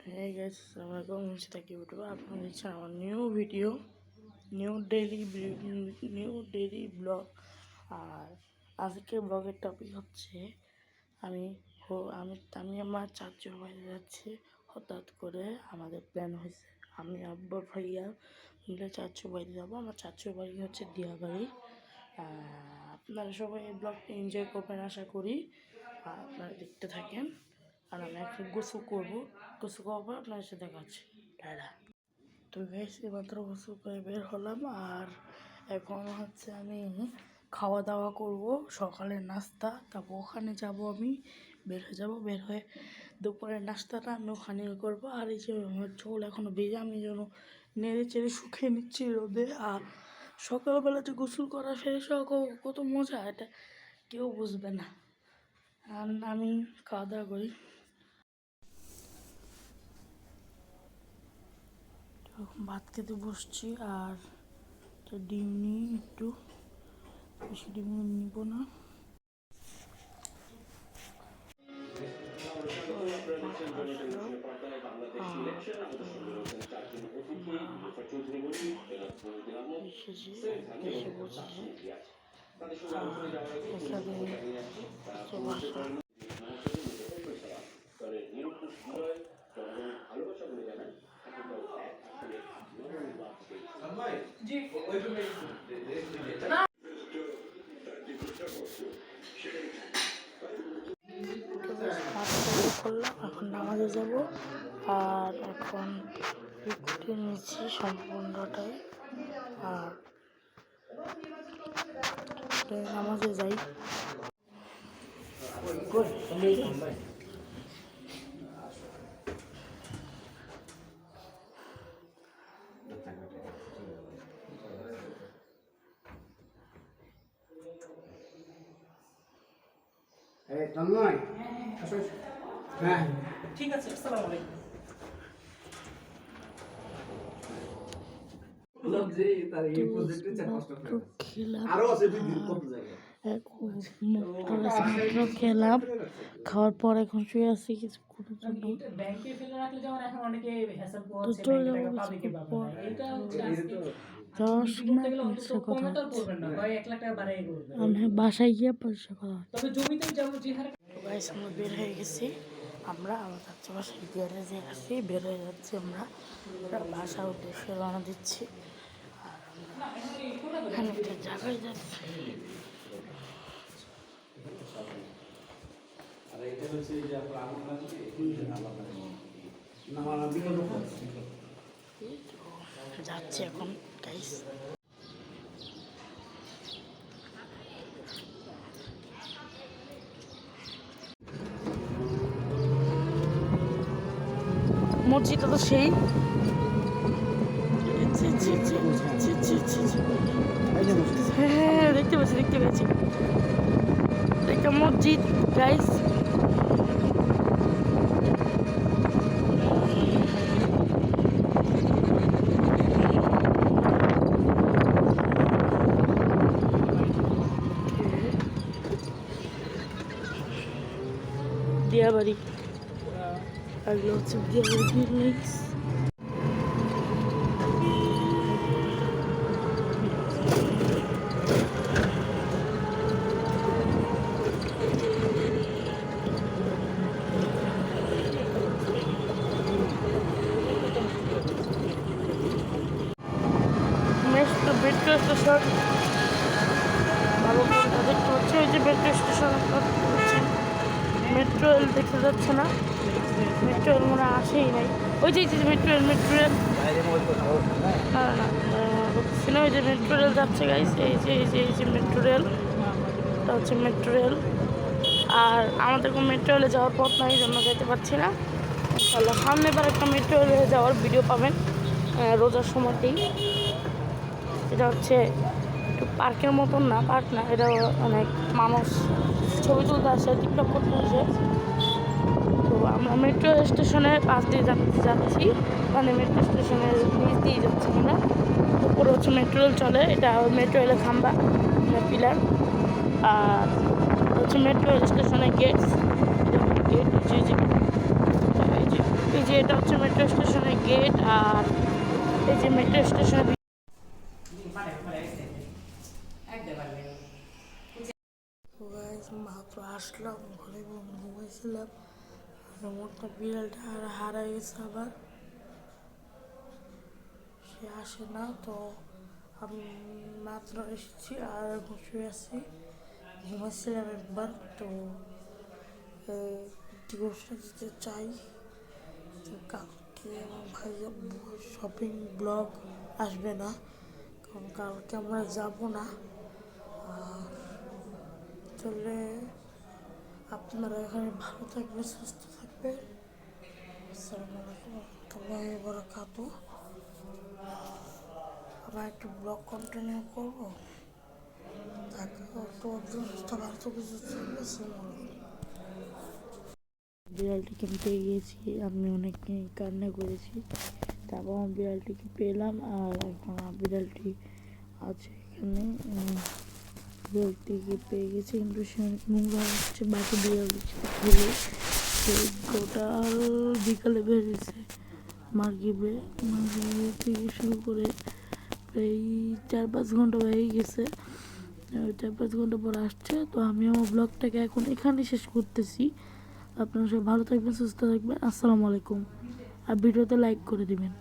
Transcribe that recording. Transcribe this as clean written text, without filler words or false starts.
Hey guys, Assalamualaikum. Thank you for আপনাদের আমার new daily blog. আর আজকের ব্লগের টপিক হচ্ছে আমি আমি আমার চাচুর বাড়ি যাচ্ছি। হঠাৎ করে আমাদের প্ল্যান হয়েছে আমি আব্বর ভাইয়া মিলে চাচুর বাড়ি যাবো। আমার চাচুর বাড়ি হচ্ছে দিয়াবাড়ি। আপনারা সবাই এই ব্লগটা এনজয় করবেন আশা করি। আপনারা দেখতে থাকেন। আর আমি এখন গোসল করবো আপনার সাথে দেখাচ্ছি। টাটা। তো গাইস মাত্র গোসল করে বের হলাম। আর এখন হচ্ছে আমি খাওয়া দাওয়া করব, সকালের নাস্তা। তারপর ওখানে যাব, আমি বের হয়ে দুপুরের নাস্তাটা আমি ওখানে করবো। আর এই যে আমার চুল এখনও ভেজে, আমি যেন নেড়ে চেড়ে শুকিয়ে নিচ্ছি রোদে। আর সকালবেলা যে গোসল করা ফ্রেশ হওয়া কত মজা, এটা কেউ বুঝবে না। আর আমি খাওয়া দাওয়া করি। এখন ভাত খেতে বসছি। আর ডিম নিই, একটু বেশি ডিম নিব না। করলাম, এখন নামাজে যাব। আর এখন রিক্তি নিচ্ছি সম্পূর্ণটাই। আর নামাজে যাই। ঠিক আছে, আসসালামু আলাইকুম। খেলাম, খাওয়ার পর এখন শুয়ে আছি কিছু করার জন্য। যাওয়ার সময় কথা আমি বাসায় গিয়ে পয়সা কথা আমরা বের হয়ে গেছি। আমরা আমার চাচা বাসায় গ্যারেজে আছি, বের হয়ে যাচ্ছি। আমরা বাসার উদ্দেশ্যে রওনা দিচ্ছি। আর আমরা এখানে একটা জায়গায় যাচ্ছি। যাচ্ছি এখন গাইস। মসজিদটা তো সেই হ্যাঁ দেখতে পেয়েছি একটা মসজিদ গাইস। দিয়াবাড়ি, এগুলো হচ্ছে দিয়াবাড়ি বিল্ডিংস। মেট্রো স্টেশন ভালো করে দেখতে পাচ্ছি। ওই যে মেট্রো স্টেশন মেট্রো রেল দেখতে যাচ্ছে না, মেট্রো রেল মনে আসেই নাই। ওই যে মেট্রো রেল না ওই যে মেট্রো রেল যাচ্ছে গাইস। এই যে মেট্রো রেল, এটা হচ্ছে মেট্রো রেল। আর আমাদের কোনো মেট্রো রেলে যাওয়ার পথ নাই, এই জন্য যেতে পারছি না। ইনশাল্লাহ সামনে এবার একটা মেট্রো রেলে যাওয়ার ভিডিও পাবেন রোজার সময়তেই। এটা হচ্ছে একটু পার্কের মতন না, পার্ক না, এটা অনেক মানুষ ছবি তুলতে আসে, টিকটক করতে আসে। তো আমরা মেট্রো স্টেশনের পাশ দিয়ে যাচ্ছি, মানে মেট্রো স্টেশনের নিচ দিয়ে যাচ্ছি আমরা। উপরে হচ্ছে মেট্রো রেল চলে, এটা মেট্রো রেলের খাম্বা পিলার। আর হচ্ছে মেট্রো স্টেশনের গেট, এই যে এটা হচ্ছে মেট্রো স্টেশনের গেট। আর এই যে মেট্রো স্টেশনের মাত্র আসলাম ঘরে ঘুমাইছিলাম, একটা বিড়ালটা হারাই গেছে আবার, সে আসে না। তো আমি মাত্র এসেছি আর এখন শুয়ে আছি, ঘুমাইছিলাম একবার। তো ডিভোর্সটা দিতে চাই যে কালকে আমার ভাইয়া শপিং ব্লগ আসবে না, কারণ কালকে আমরা যাবো না। আর চলে আপনারা এখানে ভালো থাকবেন, সুস্থ থাকবেন। আসসালামু আলাইকুম ওয়া রাহমাতুল্লাহি ওয়া বারাকাতুহু। আবার একটু ব্লগ কন্টিনিউ করবো, তো সুস্থ ভালো কিছু চলবে। আসসালামু আলাইকুম। বিড়ালটিকে আমি পেয়ে গিয়েছি, আমি অনেক কান্না করেছি, তারপর আমার বিড়ালটিকে পেলাম। আর এখন আমার বিড়ালটি আছে এখানে, বিড়ালটিকে পেয়ে গেছি, কিন্তু সে অনেক নোংরা হচ্ছে, বাকি বিড়ালটি খেলে সে টোটাল বিকালে বেরিয়েছে মার্গিবে থেকে শুরু করে প্রায় 4-5 ঘন্টা হয়ে গেছে। 4-5 ঘন্টা পর আসছে। তো আমি আমার ব্লগটাকে এখন এখানে শেষ করতেছি। আপনারা সবাই ভালো থাকবেন, সুস্থ থাকবেন। আসসালামু আলাইকুম। আর ভিডিওতে লাইক করে দিবেন।